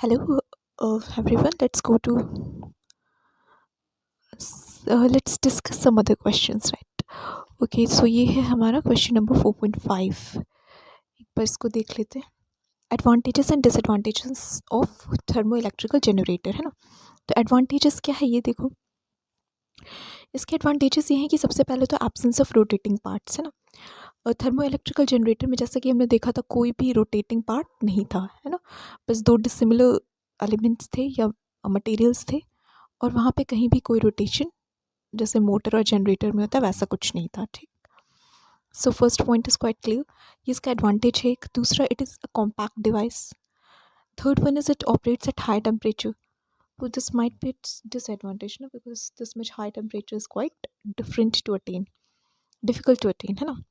Hello, everyone. Let's discuss some other questions, right? Okay, so ये है हमारा question number 4.5. एक बार इसको देख लेते हैं. Advantages and disadvantages of thermo electrical generator, है ना. तो एडवांटेजेस क्या है ये देखो. इसके एडवांटेजेस ये हैं कि सबसे पहले तो एब्सेंस ऑफ रोटेटिंग पार्ट्स, है ना. और थर्मो इलेक्ट्रिकल जनरेटर में जैसा कि हमने देखा था कोई भी रोटेटिंग पार्ट नहीं था, है ना. बस दो डिसिमिलर एलिमेंट्स थे या मटेरियल्स थे, और वहाँ पे कहीं भी कोई रोटेशन जैसे मोटर और जनरेटर में होता है वैसा कुछ नहीं था. ठीक. So first point is quite clear. ये इसका एडवांटेज है. एक दूसरा, it is a compact device. Third one is it operates at high temperature. तो this might be its disadvantage ना, because this much high temperature is quite different to attain, difficult to attain, है ना.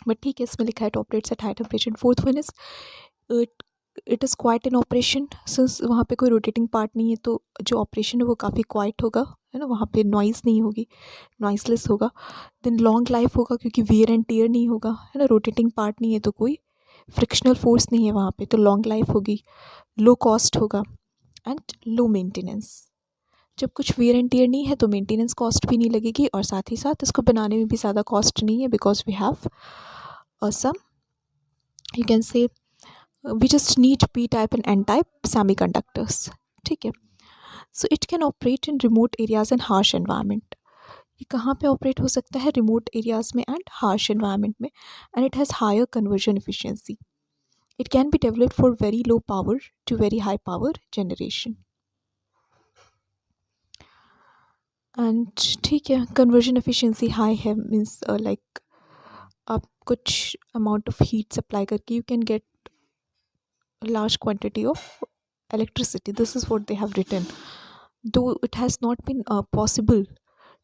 But ठीक है, इसमें लिखा है it operates at high temperature. Fourth one is it is quiet in operation. Since वहाँ पे कोई रोटेटिंग पार्ट नहीं है तो जो ऑपरेशन है वो काफ़ी क्वाइट होगा, है ना. वहाँ पे नॉइज़ नहीं होगी, नॉइसलेस होगा. देन लॉन्ग लाइफ होगा क्योंकि वियर एंड टीयर नहीं होगा, है ना. रोटेटिंग पार्ट नहीं है तो कोई फ्रिक्शनल फोर्स नहीं है वहाँ पे, तो लॉन्ग लाइफ होगी. लो कॉस्ट होगा एंड लो मेंटेनेंस. जब कुछ वियर एंड टीयर नहीं है तो मेंटेनेंस कॉस्ट भी नहीं लगेगी, और साथ ही साथ इसको बनाने में भी ज़्यादा कॉस्ट नहीं है, because we have some, you can say, we just need p type and n type semiconductors. ठीक है. So it can operate in remote areas and harsh environment. ये कहाँ पे ऑपरेट हो सकता है? रिमोट एरियाज में एंड हार्श एनवायरनमेंट में. And it has higher conversion efficiency. It can be developed for very low power to very high power generation. And ठीक है, कन्वर्जन एफिशिएंसी हाई है मीन्स लाइक आप कुछ अमाउंट ऑफ हीट सप्लाई करके you can get large quantity of electricity. This is what they have written. Though it has not been possible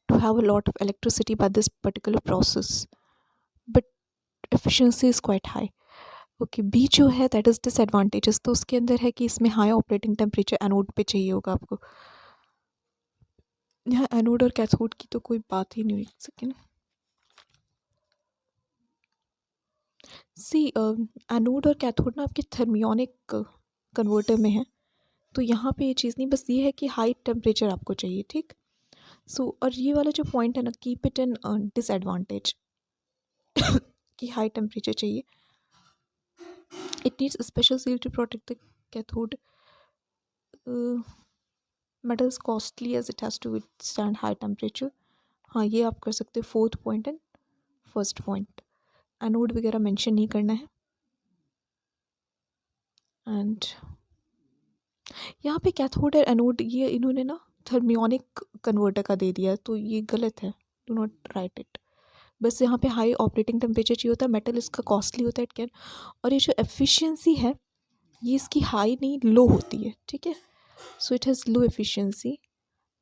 to have a lot of electricity by this particular process, but efficiency is quite high. Okay, B जो है that is disadvantages. तो उसके अंदर है कि इसमें high operating temperature anode पे चाहिए होगा आपको. यहाँ एनोड और कैथोड की तो कोई बात ही नहीं हुई. सेकेंड, सी एनोड और कैथोड ना आपके थर्मियोनिक कन्वर्टर में है, तो यहाँ पे ये चीज़ नहीं, बस ये है कि हाई टेम्परेचर आपको चाहिए. ठीक. सो और ये वाला जो पॉइंट है ना, कीप इट इन डिसएडवांटेज कि हाई टेम्परेचर चाहिए. It needs special seal to protect the cathode. Metals costly as it has to withstand high temperature. हाँ, ये आप कर सकते हो fourth point and first point. Anode वगैरह मेंशन नहीं करना है. एंड यहाँ पे कैथोड और एनोड ये इन्होंने ना थर्मियोनिक कन्वर्टर का दे दिया, तो ये गलत है. Do not right it. बस यहाँ पे हाई ऑपरेटिंग टेम्परेचर चाहिए होता है. मेटल इसका कॉस्टली होता है. इट कैन, और ये जो एफिशिएंसी है ये इसकी हाई नहीं लो होती है. ठीक है. So it has low efficiency.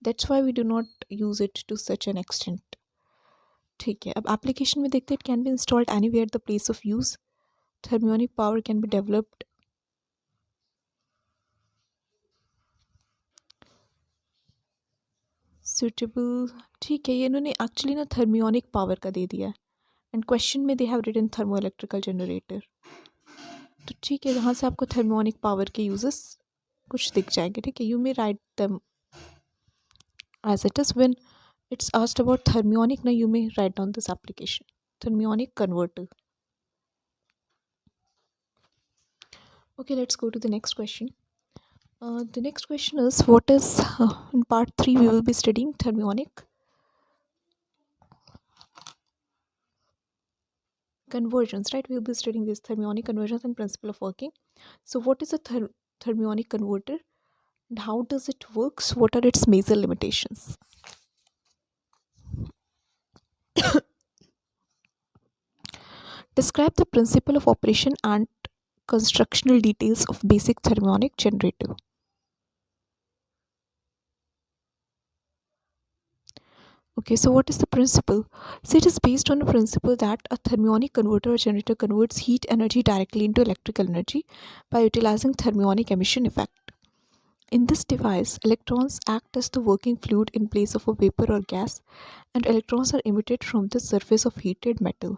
That's why we do not use it to such an extent. ठीक है. अब एप्लीकेशन में देखते हैं. It can be installed anywhere at the place of use. Thermionic power can be developed. Suitable. ठीक है, ये इन्होंने एक्चुअली ना थर्मियोनिक पावर का दे दिया है, एंड क्वेश्चन में they have written thermo electrical generator. तो ठीक है, यहाँ से आपको थर्मोनिक पावर के यूजेस कुछ दिख जाएंगे. ठीक है. You may write them as it is. When it's asked about thermionic ना, you may write down this application, thermionic converter. Okay, let's go to the next question. The next question is, what is in part 3 we will be studying thermionic conversions, right? We will be studying this thermionic conversions and principle of working. So what is a thermionic converter and how does it works? What are its major limitations? Describe the principle of operation and constructional details of basic thermionic generator. Okay, so what is the principle? So it is based on a principle that a thermionic converter or generator converts heat energy directly into electrical energy by utilizing thermionic emission effect. In this device, electrons act as the working fluid in place of a vapor or gas, and electrons are emitted from the surface of heated metal.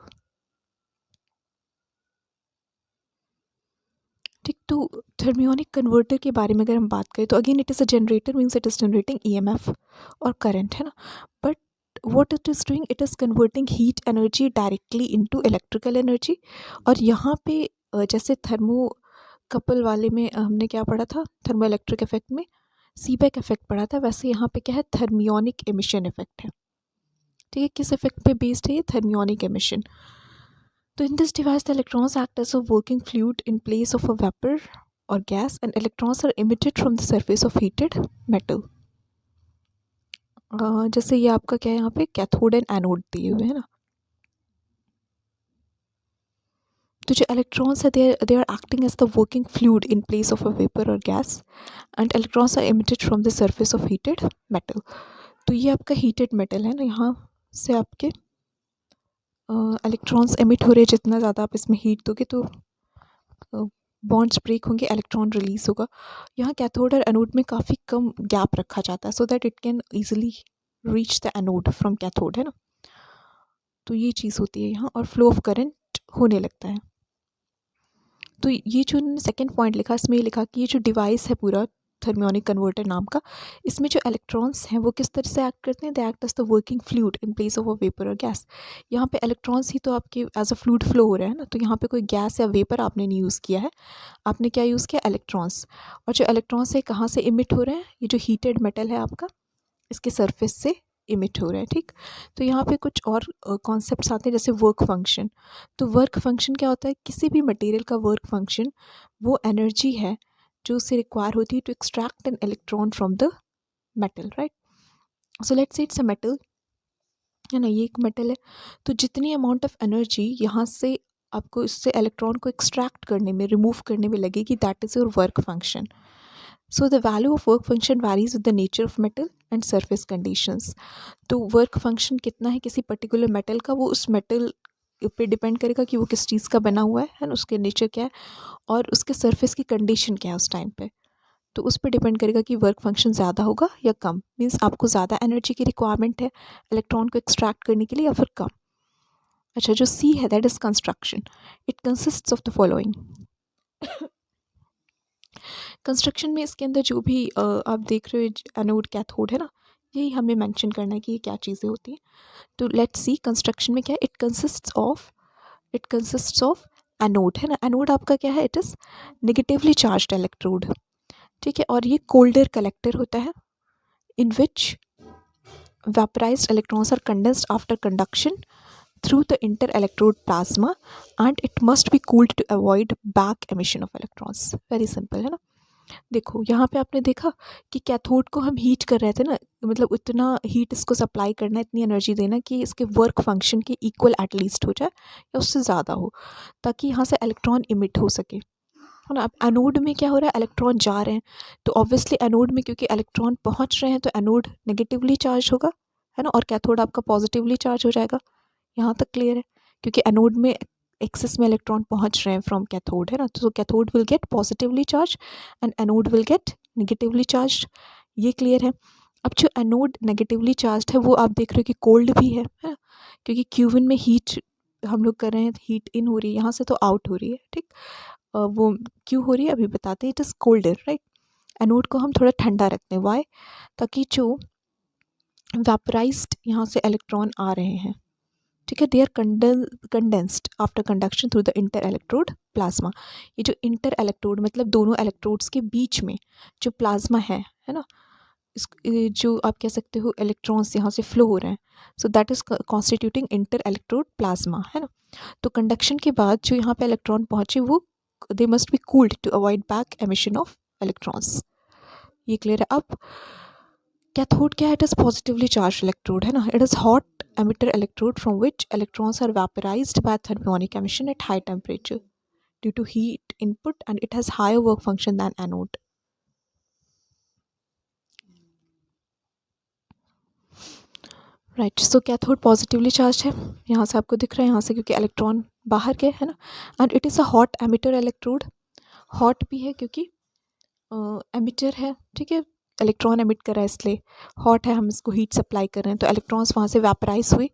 ठीक. तो thermionic converter के बारे में अगर हम बात करें तो again it is a generator, means it is generating EMF और करंट, है ना. But what it is doing, it is converting heat energy directly into electrical energy. और यहाँ पे जैसे थर्मो कपल वाले में हमने क्या पढ़ा था, थर्मो इलेक्ट्रिक इफेक्ट में सीबेक इफेक्ट पढ़ा था, वैसे यहाँ पे क्या है, थर्मियोनिक एमिशन इफेक्ट है. ठीक है, किस इफेक्ट पे बेस्ड है ये, थर्मियोनिक एमिशन. तो in this device the electrons act as a working fluid in place of a vapour और gas and electrons are emitted from the surface of heated metal. जैसे ये आपका क्या है, यहाँ पे कैथोड एंड एनोड दिए हुए हैं ना. तो जो इलेक्ट्रॉन्स है they are acting as the working fluid in place of a vapour और gas and electrons are emitted from the surface of heated metal. तो ये आपका हीटेड मेटल है ना, यहाँ से आपके इलेक्ट्रॉन्स एमिट हो रहे हैं. जितना ज़्यादा आप इसमें हीट दोगे तो बॉन्ड्स ब्रेक होंगे, इलेक्ट्रॉन रिलीज होगा. यहाँ कैथोड और एनोड में काफ़ी कम गैप रखा जाता है so that it can easily reach the anode from cathode, है ना. तो ये चीज़ होती है यहाँ, और फ्लो ऑफ करंट होने लगता है. तो ये जो सेकंड पॉइंट लिखा, इसमें ये लिखा कि ये जो डिवाइस है पूरा थर्मियोनिक कन्वर्टर नाम का, इसमें जो इलेक्ट्रॉन्स हैं वो किस तरह से एक्ट करते हैं, they act as the working fluid in place of a vapour और गैस. यहाँ पे इलेक्ट्रॉन्स ही तो आपके एज अ फ्लूइड फ्लो हो रहा है ना, तो यहाँ पे कोई गैस या वेपर आपने नहीं यूज़ किया है, आपने क्या यूज़ किया, इलेक्ट्रॉन्स. और जो इलेक्ट्रॉन्स है कहाँ से इमिट हो रहे हैं, ये जो हीटेड मेटल है आपका, इसके सरफेस से इमिट हो रहा है. ठीक, तो यहाँ पे कुछ और कॉन्सेप्ट्स आते हैं, जैसे वर्क फंक्शन. तो वर्क फंक्शन क्या होता है, किसी भी मटेरियल का वर्क फंक्शन वो एनर्जी है जो उसे रिक्वायर होती है to extract an electron from the metal, right. So let's say it's a metal, है ना, ये एक मेटल है. तो जितनी अमाउंट ऑफ एनर्जी यहाँ से आपको इससे इलेक्ट्रॉन को एक्सट्रैक्ट करने में, रिमूव करने में लगेगी, that is your work function. So the value of work function varies with the nature of metal and surface conditions. तो वर्क फंक्शन कितना है किसी पर्टिकुलर मेटल का, वो उस मेटल पे डिपेंड करेगा कि वो किस चीज़ का बना हुआ है ना, उसके नेचर क्या है और उसके सरफेस की कंडीशन क्या है उस टाइम पे. तो उस पर डिपेंड करेगा कि वर्क फंक्शन ज़्यादा होगा या कम, मीन्स आपको ज़्यादा एनर्जी की रिक्वायरमेंट है इलेक्ट्रॉन को एक्सट्रैक्ट करने के लिए या फिर कम. अच्छा, जो सी है that is construction. It consists of the following. Construction में इसके अंदर जो भी आप देख रहे हो एनोड कैथोड है ना, यही हमें मेंशन करना है कि ये क्या चीज़ें होती हैं. तो लेट्स सी कंस्ट्रक्शन में क्या है, इट कंसिस्ट्स ऑफ एनोड, है ना. एनोड आपका क्या है, it is negatively charged electrode. ठीक है, और ये कोल्डर कलेक्टर होता है in which vaporised electrons are condensed after conduction through the inter-electrode plasma and it must be cooled to avoid back emission of electrons. Very simple, है ना. देखो यहाँ पे आपने देखा कि कैथोड को हम हीट कर रहे थे ना, मतलब इतना हीट इसको सप्लाई करना, इतनी एनर्जी देना कि इसके वर्क फंक्शन के इक्वल एटलीस्ट हो जाए या उससे ज़्यादा हो, ताकि यहाँ से इलेक्ट्रॉन इमिट हो सके, है ना. अब एनोड में क्या हो रहा है, इलेक्ट्रॉन जा रहे हैं, तो ऑब्वियसली एनोड में क्योंकि इलेक्ट्रॉन पहुँच रहे हैं तो एनोड नेगेटिवली चार्ज होगा, है ना, और कैथोड आपका पॉजिटिवली चार्ज हो जाएगा. यहाँ तक क्लियर है, क्योंकि एनोड में एक्सेस में इलेक्ट्रॉन पहुँच रहे हैं फ्रॉम कैथोड, है ना. तो cathode will get positively charge and anode will get negatively charge. ये क्लियर है. अब जो एनोड नेगेटिवली चार्ज है वो आप देख रहे हो कि कोल्ड भी है, क्योंकि क्यूबिन में हीट हम लोग कर रहे हैं, हीट इन हो रही है, यहाँ से तो आउट हो रही है. ठीक, वो क्यों हो रही है अभी बताते हैं. It is colder, right. Anode को हम थोड़ा ठंडा रखते हैं, वाई, ताकि जो वेपराइज्ड यहाँ से इलेक्ट्रॉन आ रहे हैं, ठीक है, they are condensed after conduction through the inter electrode plasma. ये जो इंटर इलेक्ट्रोड मतलब दोनों इलेक्ट्रोड्स के बीच में जो प्लाज्मा है ना, इस जो आप कह सकते हो इलेक्ट्रॉन्स यहाँ से फ्लो हो रहे हैं, so that is constituting inter electrode plasma, है ना. तो कंडक्शन के बाद जो यहाँ पे इलेक्ट्रॉन पहुँचे वो they must be cooled to avoid back emission of electrons. ये क्लियर है. अब कैथोड क्या है, it is positively charge electrode, है ना. It is hot emitter electrode from which electrons are vaporized by thermionic emission at high temperature due to heat input and it has higher work function than anode. Right, so cathode positively charged है, यहाँ से आपको दिख रहा है, यहाँ से क्योंकि इलेक्ट्रॉन बाहर गए, है ना. and it is a hot emitter electrode. hot भी है क्योंकि emitter है, ठीक है, इलेक्ट्रॉन एमिट कर रहा है इसलिए हॉट है, हम इसको हीट सप्लाई कर रहे हैं, तो इलेक्ट्रॉन्स वहाँ से वेपराइज हुए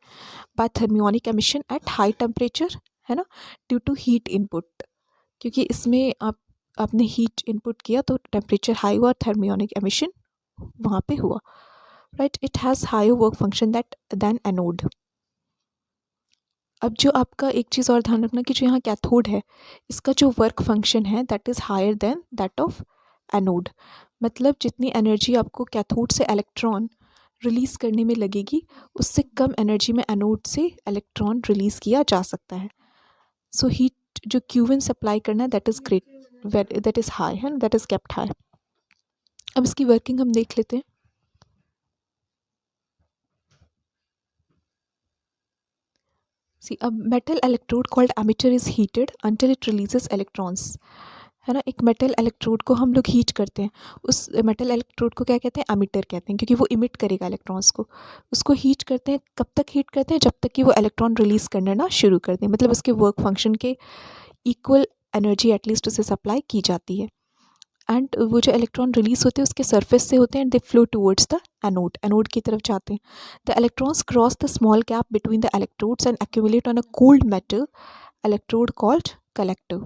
by thermionic emission at high temperature, है ना, ड्यू टू हीट इनपुट. क्योंकि इसमें आप आपने हीट इनपुट किया तो टेम्परेचर हाई हुआ, थर्मियोनिक एमिशन वहाँ पे हुआ, right. It has higher work function than anode. अब जो आपका एक चीज़ और ध्यान रखना कि जो यहाँ कैथोड है इसका जो वर्क फंक्शन है that is higher than that of anode. मतलब जितनी एनर्जी आपको कैथोड से इलेक्ट्रॉन रिलीज़ करने में लगेगी उससे कम एनर्जी में एनोड से इलेक्ट्रॉन रिलीज़ किया जा सकता है. सो हीट जो Q1 सप्लाई करना है that is great, that is high है, दैट इज़ केप्ट हाई. अब इसकी वर्किंग हम देख लेते हैं. See a metal electrode called emitter is heated until it releases electrons, है ना. एक मेटल इलेक्ट्रोड को हम लोग हीट करते हैं, उस मेटल इलेक्ट्रोड को क्या कहते हैं, एमिटर कहते हैं, क्योंकि वो इमिट करेगा इलेक्ट्रॉन्स को. उसको हीट करते हैं, कब तक हीट करते हैं, जब तक कि वो इलेक्ट्रॉन रिलीज़ करना ना शुरू कर दें, मतलब उसके वर्क फंक्शन के इक्वल एनर्जी एटलीस्ट उसे सप्लाई की जाती है. एंड वो जो इलेक्ट्रॉन रिलीज होते हैं उसके सरफेस से होते हैं and they flow towards the anode की तरफ जाते हैं. The electrons cross the small gap between the electrodes and accumulate on a cold metal electrode called collector.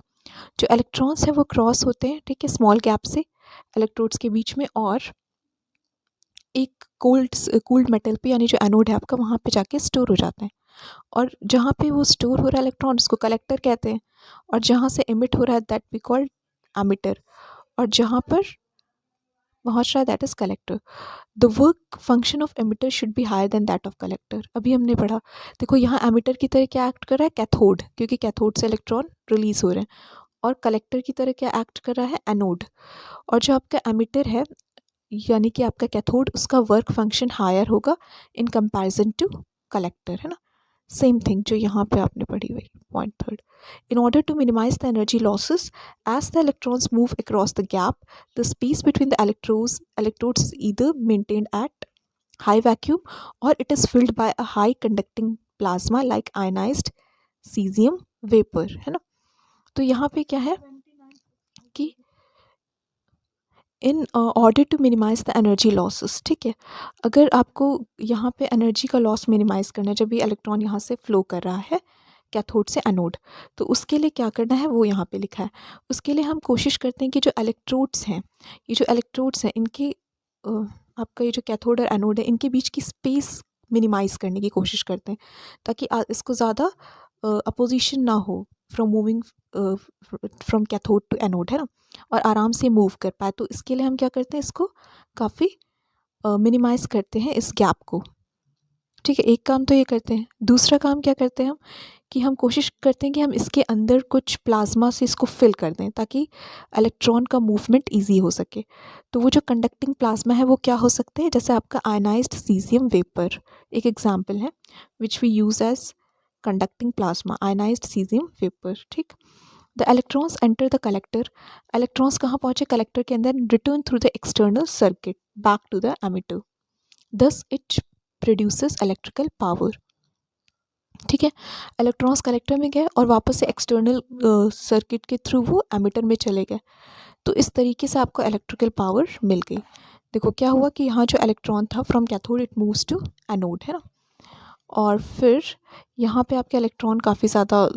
जो इलेक्ट्रॉन्स हैं वो क्रॉस होते हैं, ठीक है, स्मॉल गैप से इलेक्ट्रोड्स के बीच में, और एक कोल्ड मेटल पे यानी जो एनोड है आपका वहाँ पे जाके स्टोर हो जाते हैं. और जहाँ पे वो स्टोर हो रहा है इलेक्ट्रॉन उसको कलेक्टर कहते हैं, और जहाँ से एमिट हो रहा है दैट वी कॉल्ड एमिटर, और जहाँ पर पहुँच रहा है that is collector. The work function of emitter should be higher than that of collector. अभी हमने पढ़ा, देखो यहाँ एमिटर की तरह क्या एक्ट कर रहा है, कैथोड, क्योंकि कैथोड से इलेक्ट्रॉन रिलीज हो रहे हैं, और कलेक्टर की तरह क्या एक्ट कर रहा है, एनोड. और जो आपका एमिटर है यानी कि आपका कैथोड, उसका वर्क फंक्शन हायर होगा इन कंपैरिजन टू कलेक्टर, है ना. सेम थिंग जो यहाँ पे आपने पढ़ी हुई. Point third, in order to minimize the energy losses as the electrons move across the gap, the space between the electrodes is either maintained at high vacuum or it is filled by a high conducting plasma like ionized cesium vapor, है ना. तो यहाँ पे क्या है कि in order to minimise the energy losses, ठीक है, अगर आपको यहाँ पे एनर्जी का लॉस मिनिमाइज करना है जब ये इलेक्ट्रॉन यहाँ से फ्लो कर रहा है कैथोड से एनोड, तो उसके लिए क्या करना है वो यहाँ पे लिखा है. उसके लिए हम कोशिश करते हैं कि जो इलेक्ट्रोड्स हैं, ये जो इलेक्ट्रोड्स हैं इनके आपका ये जो कैथोड और एनोड है इनके बीच की स्पेस मिनिमाइज करने की कोशिश करते हैं ताकि इसको ज़्यादा अपोजिशन ना हो from moving from cathode to anode, है ना, और आराम से मूव कर पाए. तो इसके लिए हम क्या करते हैं, इसको काफ़ी मिनिमाइज़ करते हैं इस गैप को, ठीक है. एक काम तो ये करते हैं. दूसरा काम क्या करते हैं हम कि हम कोशिश करते हैं कि हम इसके अंदर कुछ प्लाज्मा से इसको फिल कर दें ताकि इलेक्ट्रॉन का मूवमेंट ईजी हो सके. तो वो जो कंडक्टिंग प्लाज्मा है वो क्या हो सकते हैं, जैसे आपका आयनाइज्ड सीजियम वेपर एक एग्जाम्पल है which we use as conducting plasma, ionised caesium vapour, ठीक. The electrons enter the collector, electrons कहाँ पहुँचे, कलेक्टर के अंदर, return through the external circuit back to the emitter, thus it produces electrical power, ठीक है. Electrons collector में गए और वापस से एक्सटर्नल सर्किट के थ्रू वो एमिटर में चले गए, तो इस तरीके से आपको इलेक्ट्रिकल पावर मिल गई. देखो क्या हुआ कि यहाँ जो इलेक्ट्रॉन था from cathode it moves to anode, है ना, और फिर यहाँ पे आपके इलेक्ट्रॉन काफ़ी ज़्यादा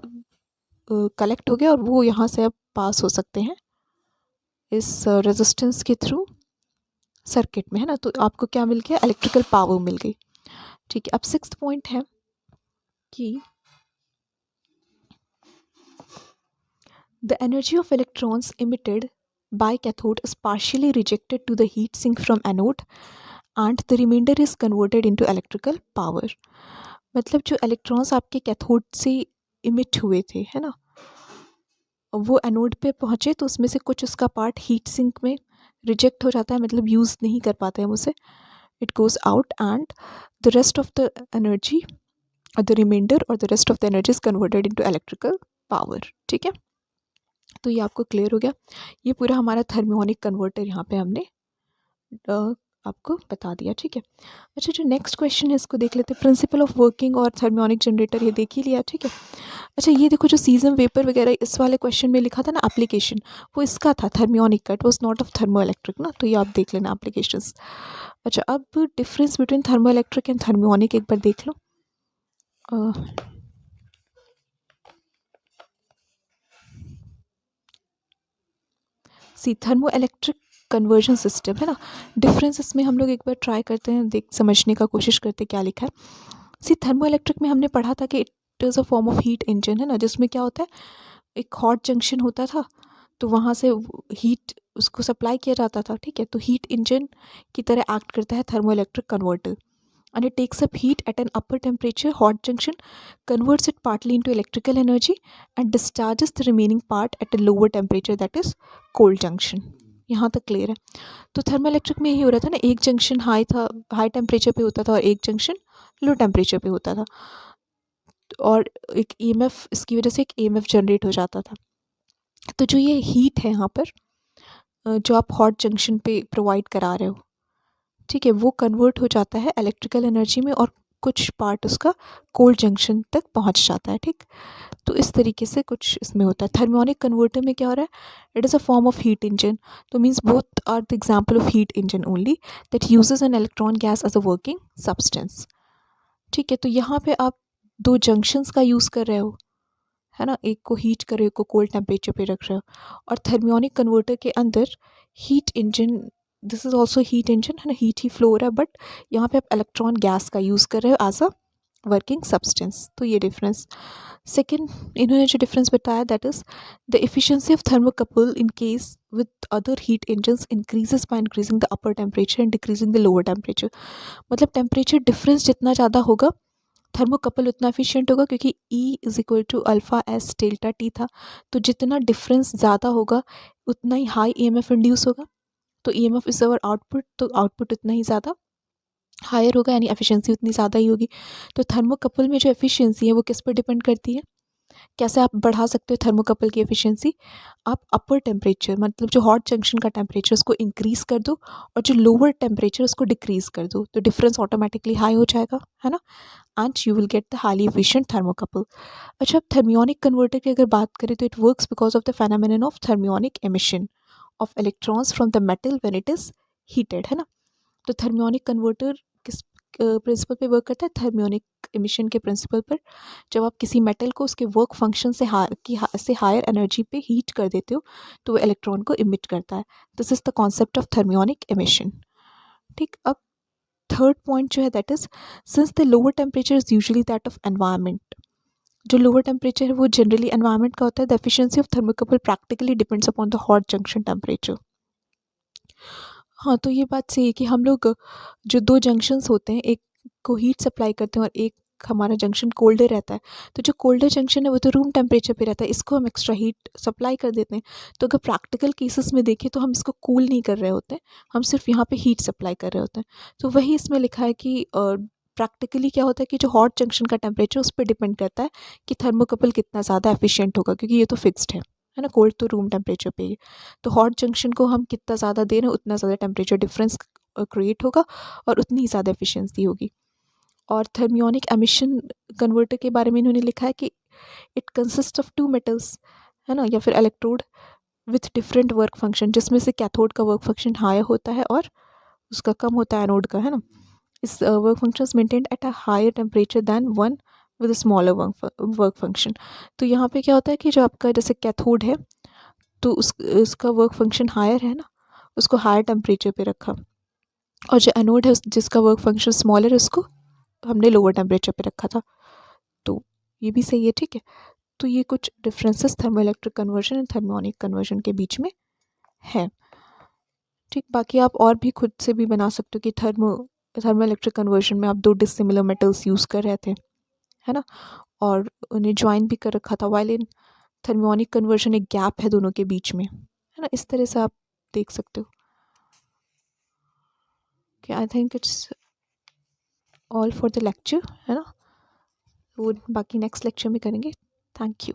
कलेक्ट हो गया और वो यहाँ से अब पास हो सकते हैं इस रेजिस्टेंस के थ्रू सर्किट में, है ना. तो आपको क्या मिल गया, इलेक्ट्रिकल पावर मिल गई, ठीक है. अब सिक्स्थ पॉइंट है कि the energy of electrons emitted by cathode is partially rejected to the heat sink from anode and the remainder is converted into electrical power. मतलब जो इलेक्ट्रॉन्स आपके कैथोड से इमिट हुए थे, है ना, वो एनोड पे पहुँचे तो उसमें से कुछ उसका पार्ट हीट सिंक में रिजेक्ट हो जाता है, मतलब यूज़ नहीं कर पाते हम उसे, it goes out and the rest of the energy और द रिमाइंडर और the rest of the energy is converted into electrical power, ठीक है. तो ये आपको क्लियर हो गया. ये पूरा हमारा थर्मियोनिक कन्वर्टर यहाँ पे हमने आपको बता दिया, ठीक है. अच्छा, जो नेक्स्ट क्वेश्चन है इसको देख लेते हैं. प्रिंसिपल ऑफ वर्किंग और थर्मियोनिक जनरेटर ये देख ही लिया, ठीक है. अच्छा, ये देखो जो सीजम वेपर वगैरह इस वाले क्वेश्चन में लिखा था ना एप्लीकेशन, वो इसका था थर्मियोनिक का, it was not of thermo electric ना, तो ये आप देख लेना एप्लीकेशंस. अच्छा, अब difference between thermo electric and thermionic एक बार देख लो. सी थर्मो इलेक्ट्रिक कन्वर्जन सिस्टम है ना, डिफरेंस इसमें हम लोग एक बार ट्राई करते हैं, देख समझने का कोशिश करते हैं क्या लिखा है। सी थर्मो इलेक्ट्रिक में हमने पढ़ा था कि it is a form of heat engine है ना, जिसमें क्या होता है, एक हॉट जंक्शन होता था, तो वहाँ से हीट उसको सप्लाई किया जाता था, ठीक है। तो हीट इंजन की तरह एक्ट करता है thermo electric converter, and it takes up heat at an upper temperature. Hot junction converts it partly into electrical energy and discharges the remaining part at a lower temperature, that is cold junction. यहाँ तक clear है। तो thermal electric में यही हो रहा था ना, एक जंक्शन हाई था, हाई टेम्परेचर पे होता था, और एक जंक्शन लो टेम्परेचर पे होता था, और एक ईएमएफ, इसकी वजह से एक ईएमएफ जनरेट हो जाता था। तो जो ये हीट है यहाँ पर, जो आप हॉट जंक्शन पे प्रोवाइड करा रहे हो, ठीक है, वो कन्वर्ट हो जाता है इलेक्ट्रिकल एनर्जी में, और कुछ पार्ट उसका कोल्ड जंक्शन तक पहुंच जाता है, ठीक। तो इस तरीके से कुछ इसमें होता है। थर्मियोनिक कन्वर्टर में क्या हो रहा है, it is a form of heat engine, तो means both are the example of heat engine only that uses an electron gas as a working substance, ठीक है। तो यहाँ पे आप दो जंक्शंस का यूज़ कर रहे हो, है ना, एक को हीट कर रहे हो, एक को कोल्ड टेम्परेचर पे रख रहे हो, और थर्मियोनिक कन्वर्टर के अंदर heat engine, this is also heat engine है ना, हीट ही फ्लो हो रहा है, बट यहाँ पे आप इलेक्ट्रॉन गैस का यूज़ कर रहे हो एज अ वर्किंग सब्सटेंस। तो ये डिफरेंस। सेकेंड, इन्होंने जो डिफरेंस बताया, that is the efficiency of thermocouple in case with other heat engines increases by increasing the upper temperature and decreasing the lower temperature. मतलब temperature difference जितना ज़्यादा होगा, thermocouple उतना एफिशिएंट होगा, क्योंकि E is equal to alpha S delta T था। तो जितना डिफरेंस ज़्यादा होगा, उतना ही हाई EMF इंड्यूस होगा। तो EMF इज अवर आउटपुट, तो आउटपुट उतना ही ज़्यादा हायर होगा, यानी एफिशिएंसी उतनी ज़्यादा ही होगी। तो थर्मोकपल में जो एफिशिएंसी है वो किस पर डिपेंड करती है, कैसे आप बढ़ा सकते हो थर्मोकपल की एफिशिएंसी, आप अपर टेम्परेचर, मतलब जो हॉट जंक्शन का टेम्परेचर उसको इंक्रीज़ कर दो, और जो लोअर टेम्परेचर उसको डिक्रीज़ कर दो, तो डिफरेंस ऑटोमेटिकली हाई हो जाएगा, है ना, and you will get the highly efficient thermocouple. अच्छा, अब थर्मियोनिक कन्वर्टर की अगर बात करें, तो it works because of the phenomenon of thermionic emission of electrons from the metal when it is heated, है ना। तो थर्मियोनिक कन्वर्टर किस प्रिंसिपल पे वर्क करता है, थर्मियोनिक एमिशन के प्रिंसिपल पर। जब आप किसी मेटल को उसके वर्क फंक्शन से हायर एनर्जी पे हीट कर देते हो, तो वो इलेक्ट्रॉन को इमिट करता है। This is the concept of thermionic emission, ठीक। अब थर्ड पॉइंट जो है, that is since the lower temperature is usually that of environment, जो लोअर टेम्परेचर है वो जनरली एनवायरनमेंट का होता है, the efficiency of thermocouple practically depends upon the hot junction temperature. हाँ, तो ये बात सही है कि हम लोग जो दो जंक्शंस होते हैं, एक को हीट सप्लाई करते हैं और एक हमारा जंक्शन कोल्डर रहता है, तो जो कोल्डर जंक्शन है वो तो रूम टेम्परेचर पे रहता है, इसको हम एक्स्ट्रा हीट सप्लाई कर देते हैं। तो अगर प्रैक्टिकल केसेस में देखें तो हम इसको कूल नहीं कर रहे होते हैं, हम सिर्फ यहाँ पे हीट सप्लाई कर रहे होते हैं। तो वही इसमें लिखा है कि प्रैक्टिकली क्या होता है कि जो हॉट जंक्शन का टेम्परेचर उस पर डिपेंड करता है कि थर्मोकपल कितना ज़्यादा एफिशिएंट होगा, क्योंकि ये तो फिक्स्ड है ना, कोल्ड तो रूम टेम्परेचर पे ही। तो हॉट जंक्शन को हम कितना ज़्यादा दे रहे हैं, उतना ज़्यादा टेम्परेचर डिफरेंस क्रिएट होगा, और उतनी ही ज़्यादा एफिशिएंसी होगी। और थर्मियोनिक एमिशन कन्वर्टर के बारे में इन्होंने लिखा है कि it consist of two metals, है ना, या फिर electrode with different work function, जिसमें से कैथोड का वर्क फंक्शन हायर होता है और उसका कम होता है एनोड का, है ना। इस work function maintained at a higher temperature than one with smaller work function. तो यहाँ पे क्या होता है कि जो आपका जैसे कैथोड है, तो उसका वर्क फंक्शन हायर है ना, उसको हायर टेम्परेचर पे रखा, और जो एनोड है जिसका वर्क फंक्शन स्मॉलर है, उसको हमने लोअर टेम्परेचर पे रखा था। तो ये भी सही है, ठीक है। तो ये कुछ differences thermo electric conversion and thermionic conversion के बीच में है, ठीक। बाकी आप और भी खुद से भी बना सकते हो कि थर्मो इलेक्ट्रिक कन्वर्जन में आप दो डिसिमिलर मेटल्स यूज़ कर रहे थे, है ना, और उन्हें ज्वाइन भी कर रखा था, वाइल इन थर्मियोनिक कन्वर्जन एक गैप है दोनों के बीच में, है ना। इस तरह से आप देख सकते हो कि I think it's all for the lecture, है ना। वो बाकी नेक्स्ट लेक्चर में करेंगे। Thank you.